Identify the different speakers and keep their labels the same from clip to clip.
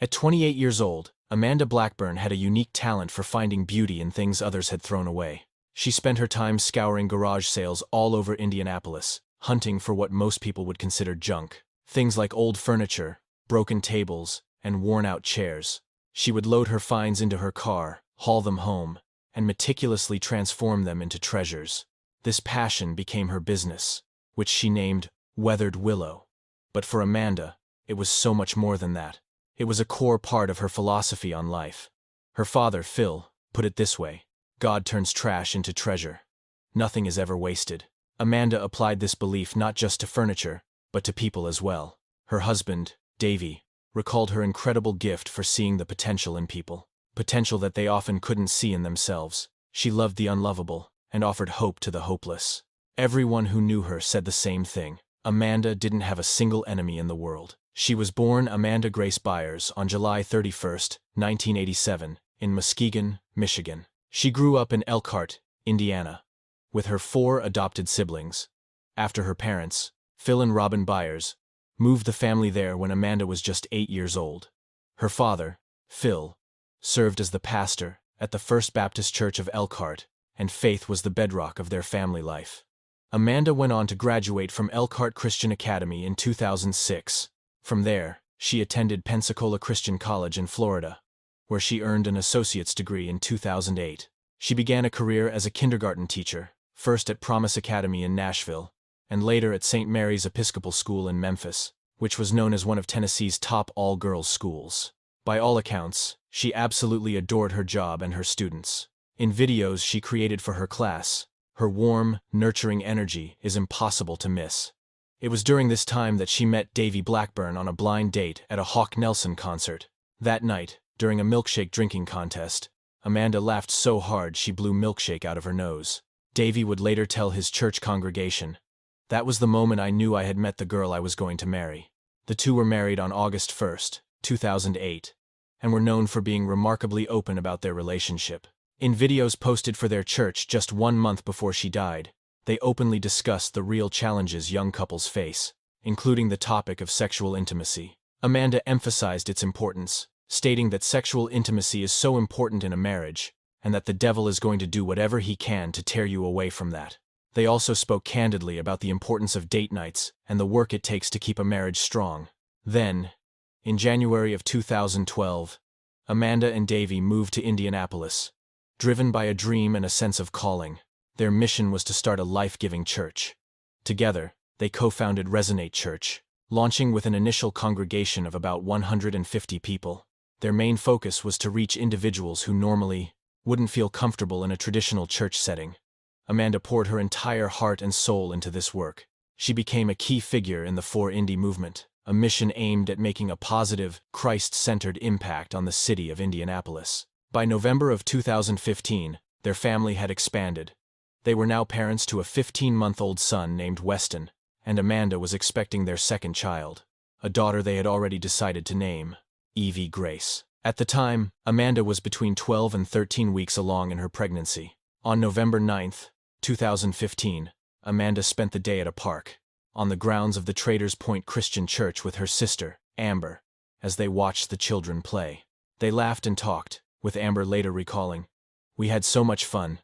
Speaker 1: At 28 years old, Amanda Blackburn had a unique talent for finding beauty in things others had thrown away. She spent her time scouring garage sales all over Indianapolis, hunting for what most people would consider junk. Things like old furniture, broken tables, and worn-out chairs. She would load her finds into her car, haul them home, and meticulously transform them into treasures. This passion became her business, which she named Weathered Willow. But for Amanda, it was so much more than that. It was a core part of her philosophy on life. Her father, Phil, put it this way: God turns trash into treasure. Nothing is ever wasted. Amanda applied this belief not just to furniture, but to people as well. Her husband, Davy, recalled her incredible gift for seeing the potential in people, potential that they often couldn't see in themselves. She loved the unlovable and offered hope to the hopeless. Everyone who knew her said the same thing. Amanda didn't have a single enemy in the world. She was born Amanda Grace Byers on July 31, 1987, in Muskegon, Michigan. She grew up in Elkhart, Indiana, with her 4 adopted siblings. After her parents, Phil and Robin Byers, moved the family there when Amanda was just 8 years old. Her father, Phil, served as the pastor at the First Baptist Church of Elkhart, and faith was the bedrock of their family life. Amanda went on to graduate from Elkhart Christian Academy in 2006. From there, she attended Pensacola Christian College in Florida, where she earned an associate's degree in 2008. She began a career as a kindergarten teacher, first at Promise Academy in Nashville, and later at St. Mary's Episcopal School in Memphis, which was known as one of Tennessee's top all-girls schools. By all accounts, she absolutely adored her job and her students. In videos she created for her class, her warm, nurturing energy is impossible to miss. It was during this time that she met Davy Blackburn on a blind date at a Hawk Nelson concert. That night, during a milkshake drinking contest, Amanda laughed so hard she blew milkshake out of her nose. Davy would later tell his church congregation, "That was the moment I knew I had met the girl I was going to marry." The two were married on August 1, 2008, and were known for being remarkably open about their relationship. In videos posted for their church just 1 month before she died, they openly discussed the real challenges young couples face, including the topic of sexual intimacy. Amanda emphasized its importance, stating that sexual intimacy is so important in a marriage, and that the devil is going to do whatever he can to tear you away from that. They also spoke candidly about the importance of date nights and the work it takes to keep a marriage strong. Then, in January of 2012, Amanda and Davy moved to Indianapolis, driven by a dream and a sense of calling. Their mission was to start a life-giving church. Together, they co-founded Resonate Church, launching with an initial congregation of about 150 people. Their main focus was to reach individuals who normally wouldn't feel comfortable in a traditional church setting. Amanda poured her entire heart and soul into this work. She became a key figure in the 4Indy movement, a mission aimed at making a positive, Christ-centered impact on the city of Indianapolis. By November of 2015, their family had expanded. They were now parents to a 15-month-old son named Weston, and Amanda was expecting their second child, a daughter they had already decided to name Evie Grace. At the time, Amanda was between 12 and 13 weeks along in her pregnancy. On November 9, 2015, Amanda spent the day at a park, on the grounds of the Traders Point Christian Church with her sister, Amber, as they watched the children play. They laughed and talked, with Amber later recalling, "We had so much fun.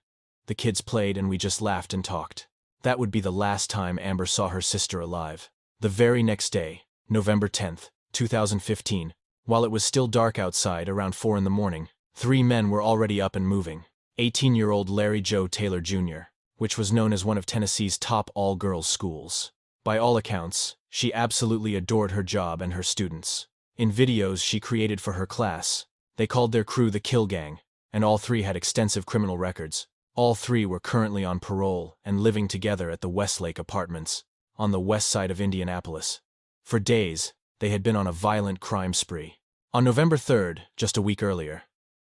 Speaker 1: The kids played and we just laughed and talked." That would be the last time Amber saw her sister alive. The very next day, November 10, 2015, while it was still dark outside around 4 in the morning, 3 men were already up and moving. 18-year-old Larry Joe Taylor Jr., which was known as one of Tennessee's top all-girls schools. By all accounts, she absolutely adored her job and her students. In videos she created for her class, they called their crew the Kill Gang, and all 3 had extensive criminal records. All 3 were currently on parole and living together at the Westlake Apartments, on the west side of Indianapolis. For days, they had been on a violent crime spree. On November 3, just a week earlier,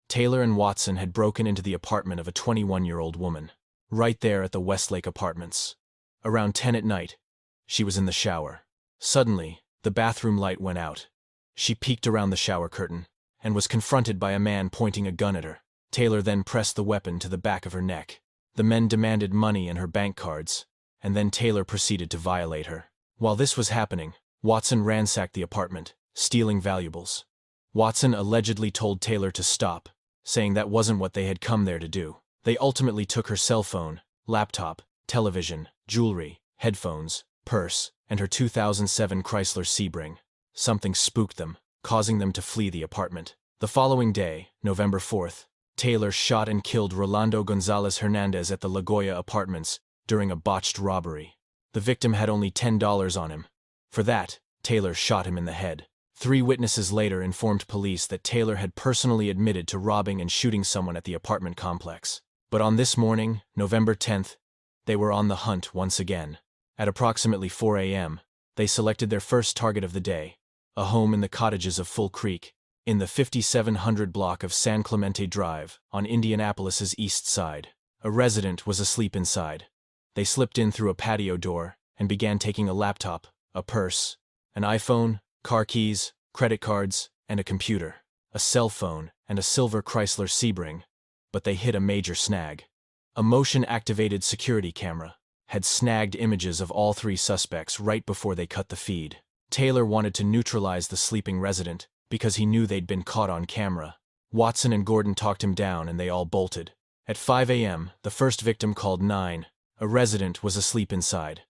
Speaker 1: Taylor and Watson had broken into the apartment of a 21-year-old woman, right there at the Westlake Apartments. Around 10 at night, she was in the shower. Suddenly, the bathroom light went out. She peeked around the shower curtain and was confronted by a man pointing a gun at her. Taylor then pressed the weapon to the back of her neck. The men demanded money and her bank cards, and then Taylor proceeded to violate her. While this was happening, Watson ransacked the apartment, stealing valuables. Watson allegedly told Taylor to stop, saying that wasn't what they had come there to do. They ultimately took her cell phone, laptop, television, jewelry, headphones, purse, and her 2007 Chrysler Sebring. Something spooked them, causing them to flee the apartment. The following day, November 4th, Taylor shot and killed Rolando Gonzalez Hernandez at the La Goya Apartments during a botched robbery. The victim had only $10 on him. For that, Taylor shot him in the head. 3 witnesses later informed police that Taylor had personally admitted to robbing and shooting someone at the apartment complex. But on this morning, November 10th, they were on the hunt once again. At approximately 4 a.m., they selected their first target of the day, a home in the cottages of Full Creek, in the 5700 block of San Clemente Drive, on Indianapolis's east side. A resident was asleep inside. They slipped in through a patio door and began taking a laptop, a purse, an iPhone, car keys, credit cards, and a computer, a cell phone, and a silver Chrysler Sebring. But they hit a major snag. A motion-activated security camera had snagged images of all 3 suspects right before they cut the feed. Taylor wanted to neutralize the sleeping resident because he knew they'd been caught on camera. Watson and Gordon talked him down and they all bolted. At 5 a.m., the first victim called 9. A resident was asleep inside.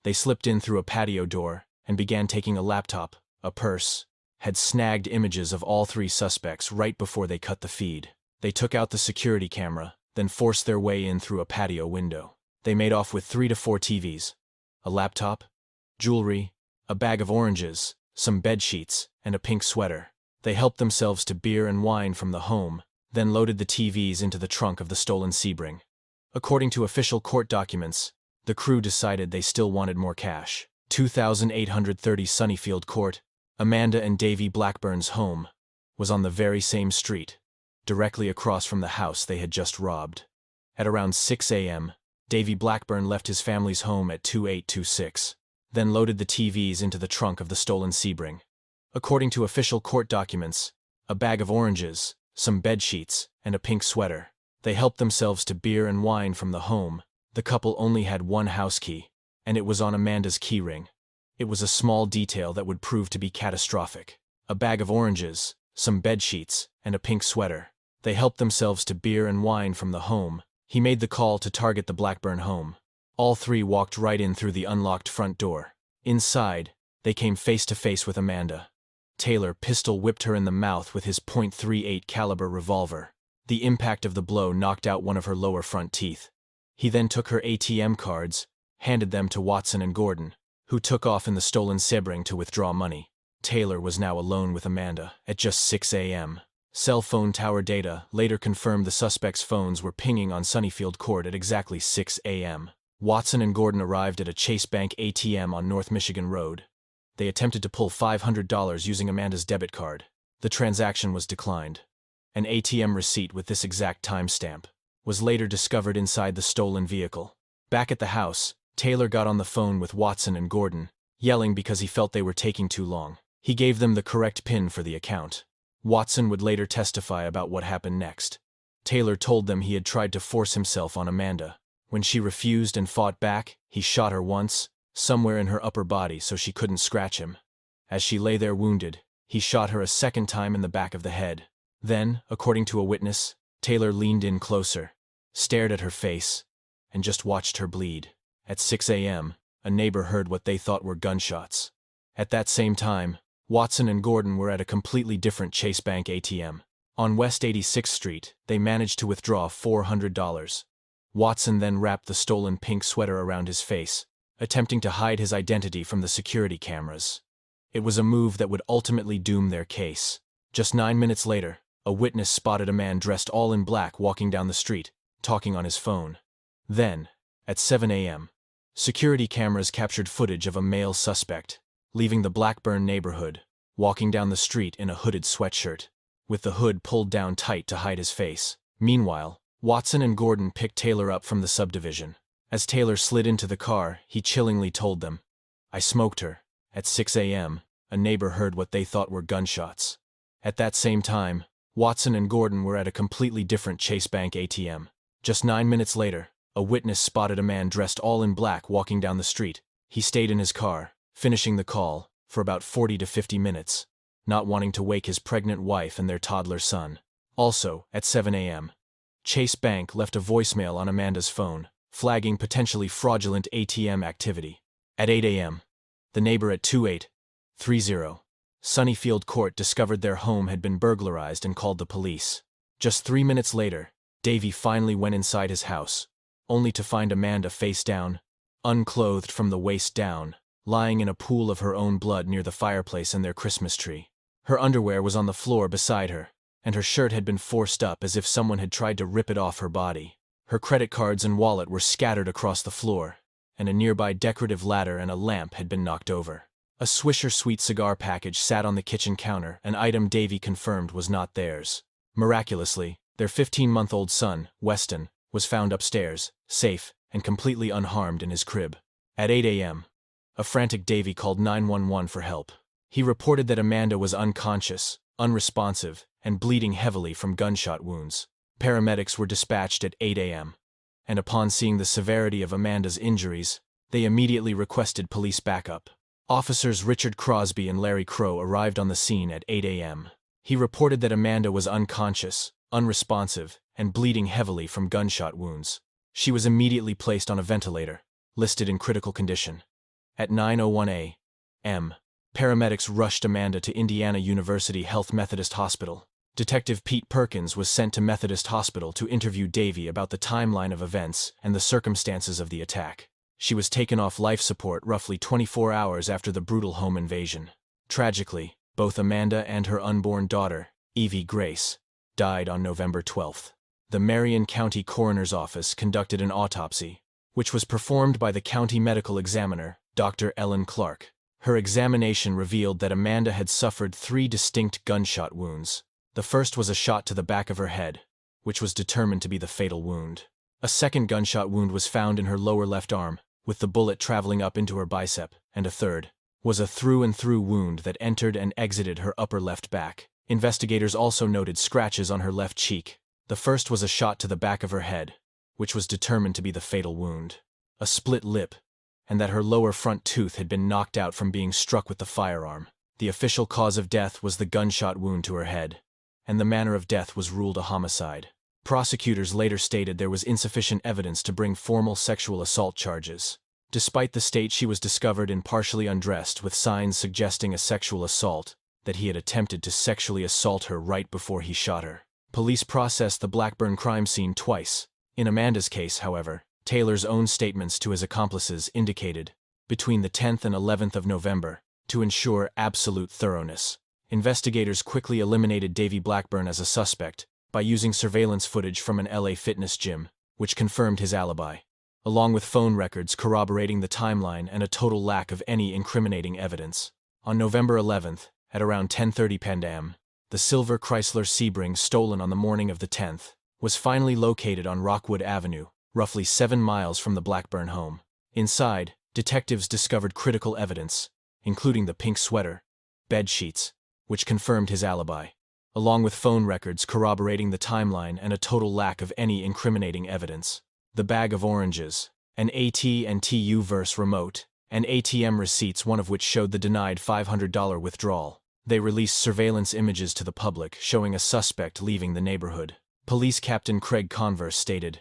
Speaker 1: They slipped in through a patio door and began taking a laptop, a purse, had snagged images of all 3 suspects right before they cut the feed. They took out the security camera, then forced their way in through a patio window. They made off with 3 to 4 TVs, a laptop, jewelry, a bag of oranges, some bed sheets, and a pink sweater. They helped themselves to beer and wine from the home, then loaded the TVs into the trunk of the stolen Sebring. According to official court documents, the crew decided they still wanted more cash. 2830 Sunnyfield Court, Amanda and Davy Blackburn's home, was on the very same street, directly across from the house they had just robbed. At around 6 a.m., Davy Blackburn left his family's home at 2826, then loaded the TVs into the trunk of the stolen Sebring. According to official court documents, a bag of oranges, some bed sheets, and a pink sweater. They helped themselves to beer and wine from the home. The couple only had one house key, and it was on Amanda's keyring. It was a small detail that would prove to be catastrophic. A bag of oranges, some bed sheets, and a pink sweater. They helped themselves to beer and wine from the home. He made the call to target the Blackburn home. All 3 walked right in through the unlocked front door. Inside, they came face to face with Amanda. Taylor pistol-whipped her in the mouth with his .38 caliber revolver. The impact of the blow knocked out one of her lower front teeth. He then took her ATM cards, handed them to Watson and Gordon, who took off in the stolen Sebring to withdraw money. Taylor was now alone with Amanda at just 6 a.m. Cell phone tower data later confirmed the suspects' phones were pinging on Sunnyfield Court at exactly 6 a.m. Watson and Gordon arrived at a Chase Bank ATM on North Michigan Road. They attempted to pull $500 using Amanda's debit card. The transaction was declined. An ATM receipt with this exact timestamp was later discovered inside the stolen vehicle. Back at the house, Taylor got on the phone with Watson and Gordon, yelling because he felt they were taking too long. He gave them the correct PIN for the account. Watson would later testify about what happened next. Taylor told them he had tried to force himself on Amanda. When she refused and fought back, he shot her once, somewhere in her upper body so she couldn't scratch him. As she lay there wounded, he shot her a second time in the back of the head. Then, according to a witness, Taylor leaned in closer, stared at her face, and just watched her bleed. At 6 a.m., a neighbor heard what they thought were gunshots. At that same time, Watson and Gordon were at a completely different Chase Bank ATM. On West 86th Street, they managed to withdraw $400. Watson then wrapped the stolen pink sweater around his face, attempting to hide his identity from the security cameras. It was a move that would ultimately doom their case. Just 9 minutes later, a witness spotted a man dressed all in black walking down the street, talking on his phone. Then, at 7 a.m., security cameras captured footage of a male suspect, leaving the Blackburn neighborhood, walking down the street in a hooded sweatshirt, with the hood pulled down tight to hide his face. Meanwhile, Watson and Gordon picked Taylor up from the subdivision. As Taylor slid into the car, he chillingly told them, "I smoked her." At 6 a.m., a neighbor heard what they thought were gunshots. At that same time, Watson and Gordon were at a completely different Chase Bank ATM. Just 9 minutes later, a witness spotted a man dressed all in black walking down the street. He stayed in his car, finishing the call, for about 40 to 50 minutes. not wanting to wake his pregnant wife and their toddler son. Also, at 7 a.m., Chase Bank left a voicemail on Amanda's phone, flagging potentially fraudulent ATM activity. At 8 a.m., the neighbor at 2830 Sunnyfield Court discovered their home had been burglarized and called the police. Just 3 minutes later, Davy finally went inside his house, only to find Amanda face down, unclothed from the waist down, lying in a pool of her own blood near the fireplace and their Christmas tree. Her underwear was on the floor beside her, and her shirt had been forced up as if someone had tried to rip it off her body. Her credit cards and wallet were scattered across the floor, and a nearby decorative ladder and a lamp had been knocked over. A Swisher Sweet cigar package sat on the kitchen counter, an item Davy confirmed was not theirs. Miraculously, their 15-month-old son, Weston, was found upstairs, safe and completely unharmed in his crib. At 8 a.m., a frantic Davy called 911 for help. He reported that Amanda was unconscious, unresponsive, and bleeding heavily from gunshot wounds. Paramedics were dispatched at 8 a.m., and upon seeing the severity of Amanda's injuries, they immediately requested police backup. Officers Richard Crosby and Larry Crow arrived on the scene at 8 a.m. He reported that Amanda was unconscious, unresponsive, and bleeding heavily from gunshot wounds. She was immediately placed on a ventilator, listed in critical condition. At 9:01 a.m., paramedics rushed Amanda to Indiana University Health Methodist Hospital. Detective Pete Perkins was sent to Methodist Hospital to interview Davy about the timeline of events and the circumstances of the attack. She was taken off life support roughly 24 hours after the brutal home invasion. Tragically, both Amanda and her unborn daughter, Evie Grace, died on November 12th. The Marion County Coroner's Office conducted an autopsy, which was performed by the county medical examiner, Dr. Ellen Clark. Her examination revealed that Amanda had suffered 3 distinct gunshot wounds. The first was a shot to the back of her head, which was determined to be the fatal wound. A second gunshot wound was found in her lower left arm, with the bullet traveling up into her bicep, and a third was a through-and-through wound that entered and exited her upper left back. Investigators also noted scratches on her left cheek. The first was a shot to the back of her head, which was determined to be the fatal wound. A split lip, and that her lower front tooth had been knocked out from being struck with the firearm. The official cause of death was the gunshot wound to her head, and the manner of death was ruled a homicide. Prosecutors later stated there was insufficient evidence to bring formal sexual assault charges. Despite the state she was discovered in partially undressed with signs suggesting a sexual assault, that he had attempted to sexually assault her right before he shot her. Police processed the Blackburn crime scene twice. In Amanda's case, however, Taylor's own statements to his accomplices indicated, between the 10th and 11th of November, to ensure absolute thoroughness. Investigators quickly eliminated Davy Blackburn as a suspect by using surveillance footage from an LA fitness gym, which confirmed his alibi, along with phone records corroborating the timeline and a total lack of any incriminating evidence. On November 11th, at around 10:30 p.m., the silver Chrysler Sebring stolen on the morning of the 10th was finally located on Rockwood Avenue, roughly 7 miles from the Blackburn home. Inside, detectives discovered critical evidence, including the pink sweater, bed sheets, which confirmed his alibi, along with phone records corroborating the timeline and a total lack of any incriminating evidence. The bag of oranges, an AT&T Verse remote, and ATM receipts, one of which showed the denied $500 withdrawal. They released surveillance images to the public showing a suspect leaving the neighborhood. Police Captain Craig Converse stated,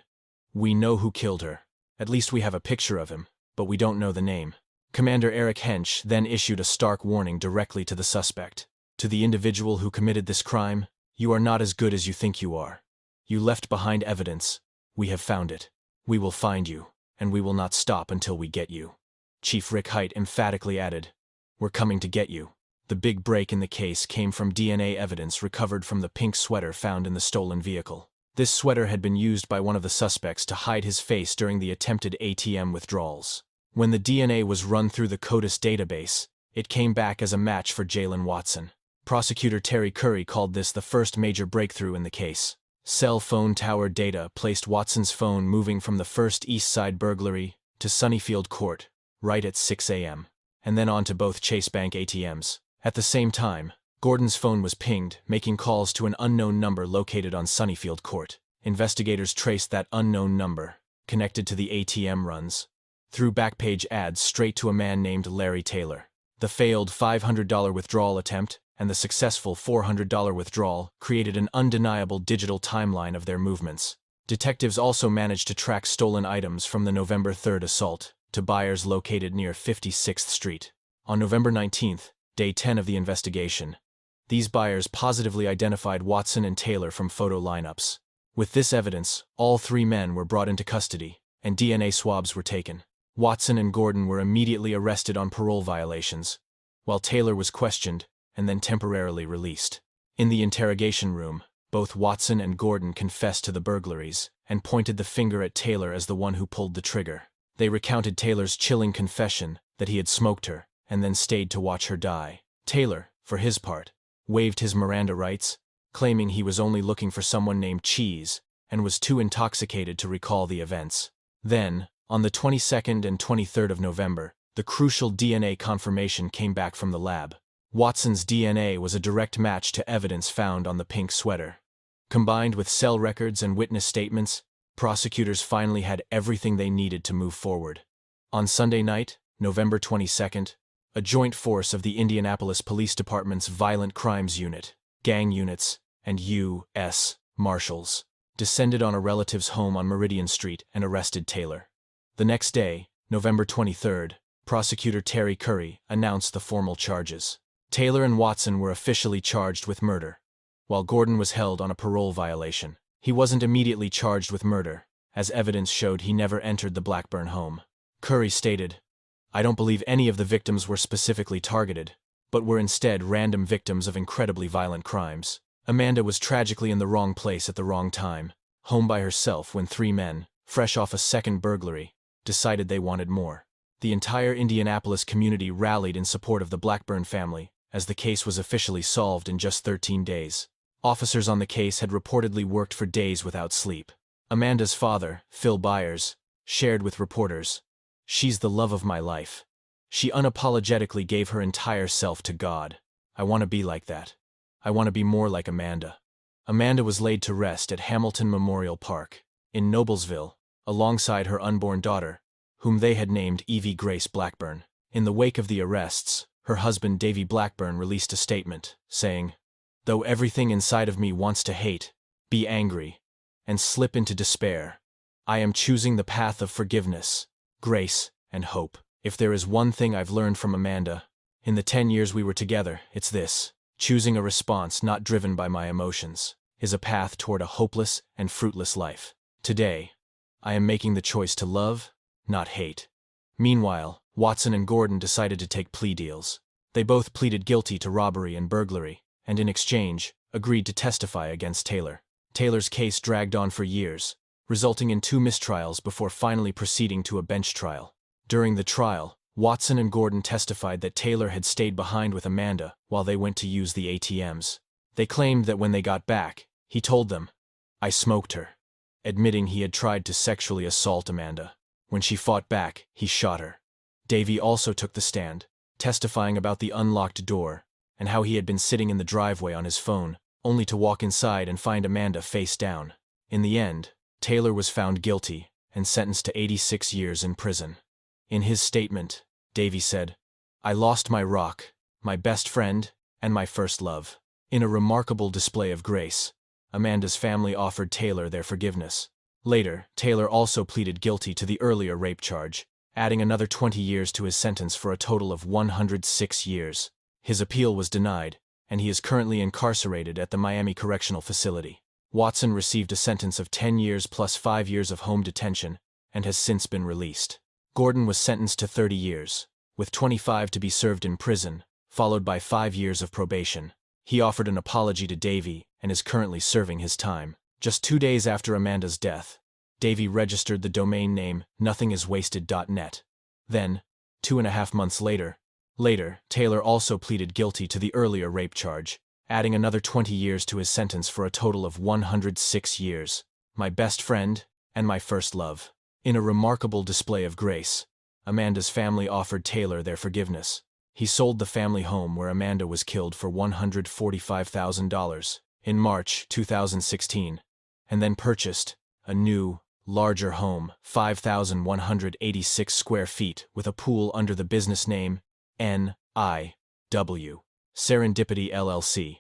Speaker 1: "We know who killed her. At least we have a picture of him, but we don't know the name." Commander Eric Hench then issued a stark warning directly to the suspect. "To the individual who committed this crime, you are not as good as you think you are. You left behind evidence. We have found it. We will find you, and we will not stop until we get you." Chief Rick Height emphatically added, "We're coming to get you." The big break in the case came from DNA evidence recovered from the pink sweater found in the stolen vehicle. This sweater had been used by one of the suspects to hide his face during the attempted ATM withdrawals. When the DNA was run through the CODIS database, it came back as a match for Jalen Watson. Prosecutor Terry Curry called this the first major breakthrough in the case. Cell phone tower data placed Watson's phone moving from the first East Side burglary to Sunnyfield Court, right at 6 a.m., and then on to both Chase Bank ATMs. At the same time, Gordon's phone was pinged, making calls to an unknown number located on Sunnyfield Court. Investigators traced that unknown number, connected to the ATM runs, through backpage ads straight to a man named Larry Taylor. The failed $500 withdrawal attempt and the successful $400 withdrawal created an undeniable digital timeline of their movements. Detectives also managed to track stolen items from the November 3rd assault to buyers located near 56th Street. On November 19th, day 10 of the investigation, these buyers positively identified Watson and Taylor from photo lineups. With this evidence, all three men were brought into custody, and DNA swabs were taken. Watson and Gordon were immediately arrested on parole violations, while Taylor was questioned and then temporarily released. In the interrogation room, both Watson and Gordon confessed to the burglaries and pointed the finger at Taylor as the one who pulled the trigger. They recounted Taylor's chilling confession that he had smoked her and then stayed to watch her die. Taylor, for his part, waived his Miranda rights, claiming he was only looking for someone named Cheese and was too intoxicated to recall the events. Then, on the 22nd and 23rd of November, the crucial DNA confirmation came back from the lab. Watson's DNA was a direct match to evidence found on the pink sweater. Combined with cell records and witness statements, prosecutors finally had everything they needed to move forward. On Sunday night, November 22nd, a joint force of the Indianapolis Police Department's Violent Crimes Unit, gang units, and U.S. Marshals descended on a relative's home on Meridian Street and arrested Taylor. The next day, November 23rd, prosecutor Terry Curry announced the formal charges. Taylor and Watson were officially charged with murder, while Gordon was held on a parole violation. He wasn't immediately charged with murder, as evidence showed he never entered the Blackburn home. Curry stated, "I don't believe any of the victims were specifically targeted, but were instead random victims of incredibly violent crimes. Amanda was tragically in the wrong place at the wrong time, home by herself when three men, fresh off a second burglary, decided they wanted more." The entire Indianapolis community rallied in support of the Blackburn family, as the case was officially solved in just 13 days. Officers on the case had reportedly worked for days without sleep. Amanda's father, Phil Byers, shared with reporters, "She's the love of my life. She unapologetically gave her entire self to God. I want to be like that. I want to be more like Amanda." Amanda was laid to rest at Hamilton Memorial Park, in Noblesville, alongside her unborn daughter, whom they had named Evie Grace Blackburn. In the wake of the arrests, her husband Davy Blackburn released a statement, saying, "Though everything inside of me wants to hate, be angry, and slip into despair, I am choosing the path of forgiveness, grace, and hope. If there is one thing I've learned from Amanda, in the 10 years we were together, it's this: choosing a response not driven by my emotions is a path toward a hopeless and fruitless life. Today, I am making the choice to love, not hate." Meanwhile, Watson and Gordon decided to take plea deals. They both pleaded guilty to robbery and burglary, and in exchange, agreed to testify against Taylor. Taylor's case dragged on for years, resulting in 2 mistrials before finally proceeding to a bench trial. During the trial, Watson and Gordon testified that Taylor had stayed behind with Amanda while they went to use the ATMs. They claimed that when they got back, he told them, "I smoked her," admitting he had tried to sexually assault Amanda. When she fought back, he shot her. Davy also took the stand, testifying about the unlocked door and how he had been sitting in the driveway on his phone, only to walk inside and find Amanda face down. In the end, Taylor was found guilty and sentenced to 86 years in prison. In his statement, Davy said, "I lost my rock, my best friend, and my first love." In a remarkable display of grace, Amanda's family offered Taylor their forgiveness. Later, Taylor also pleaded guilty to the earlier rape charge, adding another 20 years to his sentence for a total of 106 years. His appeal was denied, and he is currently incarcerated at the Miami Correctional Facility. Watson received a sentence of 10 years plus 5 years of home detention and has since been released. Gordon was sentenced to 30 years, with 25 to be served in prison, followed by 5 years of probation. He offered an apology to Davy and is currently serving his time. Just 2 days after Amanda's death, Davy registered the domain name nothingiswasted.net. Then, 2.5 months later, Taylor also pleaded guilty to the earlier rape charge, adding another 20 years to his sentence for a total of 106 years. My best friend and my first love. In a remarkable display of grace, Amanda's family offered Taylor their forgiveness. He sold the family home where Amanda was killed for $145,000 in March 2016, and then purchased a new, larger home, 5,186 square feet, with a pool under the business name NIW. Serendipity LLC.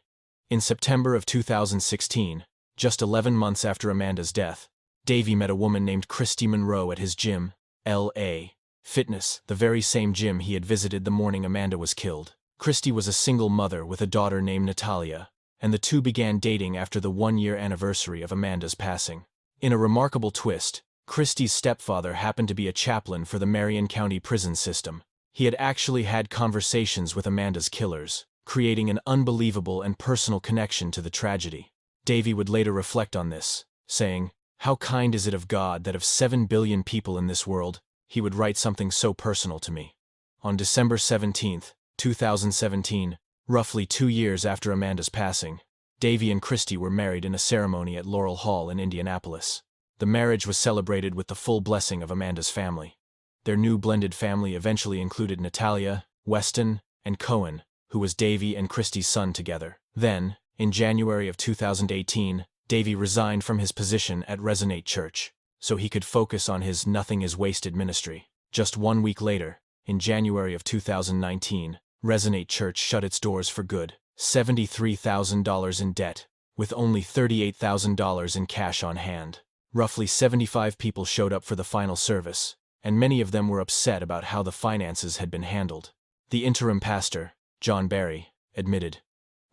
Speaker 1: In September of 2016, just 11 months after Amanda's death, Davey met a woman named Christy Monroe at his gym, L.A. Fitness, the very same gym he had visited the morning Amanda was killed. Christy was a single mother with a daughter named Natalia, and the two began dating after the one-year anniversary of Amanda's passing. In a remarkable twist, Christy's stepfather happened to be a chaplain for the Marion County prison system. He had actually had conversations with Amanda's killers, creating an unbelievable and personal connection to the tragedy. Davey would later reflect on this, saying, "How kind is it of God that of 7 billion people in this world, he would write something so personal to me." On December 17, 2017, roughly 2 years after Amanda's passing, Davey and Christy were married in a ceremony at Laurel Hall in Indianapolis. The marriage was celebrated with the full blessing of Amanda's family. Their new blended family eventually included Natalia, Weston, and Cohen, who was Davey and Christy's son together. Then, in January of 2018, Davey resigned from his position at Resonate Church, so he could focus on his Nothing is Wasted ministry. Just 1 week later, in January of 2019, Resonate Church shut its doors for good, $73,000 in debt, with only $38,000 in cash on hand. Roughly 75 people showed up for the final service, and many of them were upset about how the finances had been handled. The interim pastor, John Barry, admitted,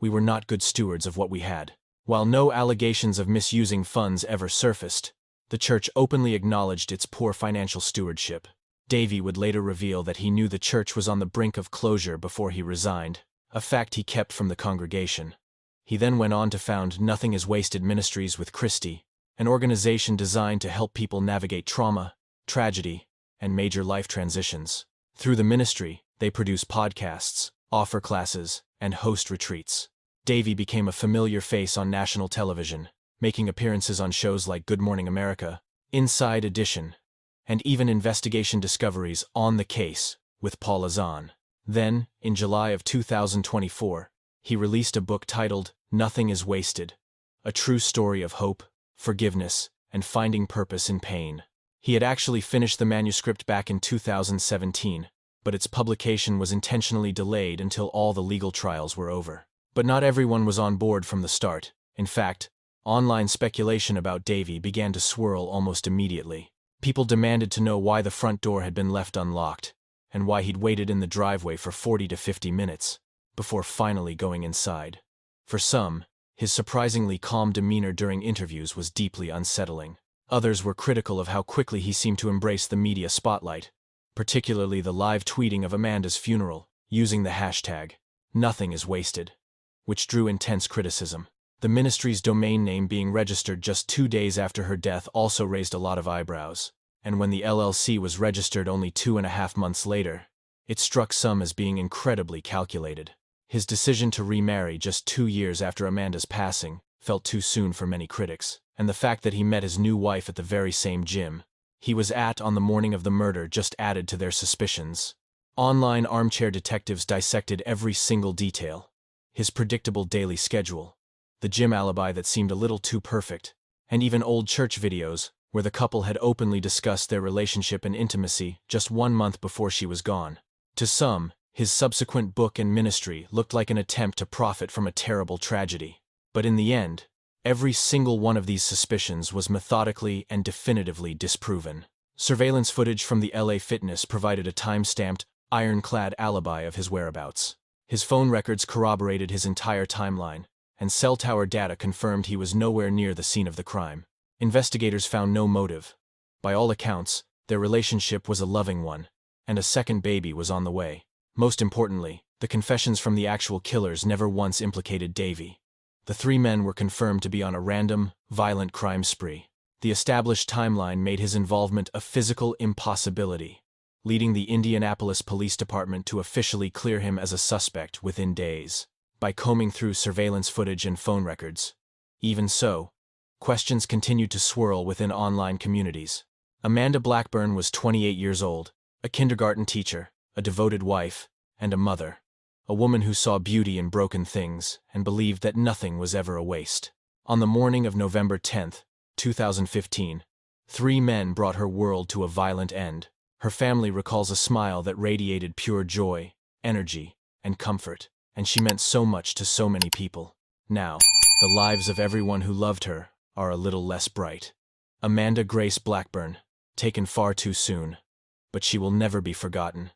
Speaker 1: "We were not good stewards of what we had." While no allegations of misusing funds ever surfaced, the church openly acknowledged its poor financial stewardship. Davey would later reveal that he knew the church was on the brink of closure before he resigned, a fact he kept from the congregation. He then went on to found Nothing is Wasted Ministries with Christy, an organization designed to help people navigate trauma, tragedy, and major life transitions. Through the ministry, they produce podcasts, offer classes, and host retreats. Davey became a familiar face on national television, making appearances on shows like Good Morning America, Inside Edition, and even Investigation Discovery's On the Case with Paula Zahn. Then, in July of 2024, he released a book titled Nothing is Wasted, a true story of hope, forgiveness, and finding purpose in pain. He had actually finished the manuscript back in 2017, but its publication was intentionally delayed until all the legal trials were over. But not everyone was on board from the start. In fact, online speculation about Davey began to swirl almost immediately. People demanded to know why the front door had been left unlocked, and why he'd waited in the driveway for 40 to 50 minutes before finally going inside. For some, his surprisingly calm demeanor during interviews was deeply unsettling. Others were critical of how quickly he seemed to embrace the media spotlight, particularly the live tweeting of Amanda's funeral, using the hashtag #NothingIsWasted, which drew intense criticism. The ministry's domain name being registered just 2 days after her death also raised a lot of eyebrows, and when the LLC was registered only 2.5 months later, it struck some as being incredibly calculated. His decision to remarry just 2 years after Amanda's passing felt too soon for many critics, and the fact that he met his new wife at the very same gym he was at on the morning of the murder just added to their suspicions. Online armchair detectives dissected every single detail: his predictable daily schedule, the gym alibi that seemed a little too perfect, and even old church videos where the couple had openly discussed their relationship and intimacy just 1 month before she was gone. To some, his subsequent book and ministry looked like an attempt to profit from a terrible tragedy. But in the end, every single one of these suspicions was methodically and definitively disproven. Surveillance footage from the LA Fitness provided a time-stamped, ironclad alibi of his whereabouts. His phone records corroborated his entire timeline, and cell tower data confirmed he was nowhere near the scene of the crime. Investigators found no motive. By all accounts, their relationship was a loving one, and a second baby was on the way. Most importantly, the confessions from the actual killers never once implicated Davey. The 3 men were confirmed to be on a random, violent crime spree. The established timeline made his involvement a physical impossibility, leading the Indianapolis Police Department to officially clear him as a suspect within days. By combing through surveillance footage and phone records. Even so, questions continued to swirl within online communities. Amanda Blackburn was 28 years old, a kindergarten teacher, a devoted wife, and a mother. A woman who saw beauty in broken things and believed that nothing was ever a waste. On the morning of November 10, 2015, 3 men brought her world to a violent end. Her family recalls a smile that radiated pure joy, energy, and comfort. and she meant so much to so many people. Now, the lives of everyone who loved her are a little less bright. Amanda Grace Blackburn, taken far too soon, but she will never be forgotten.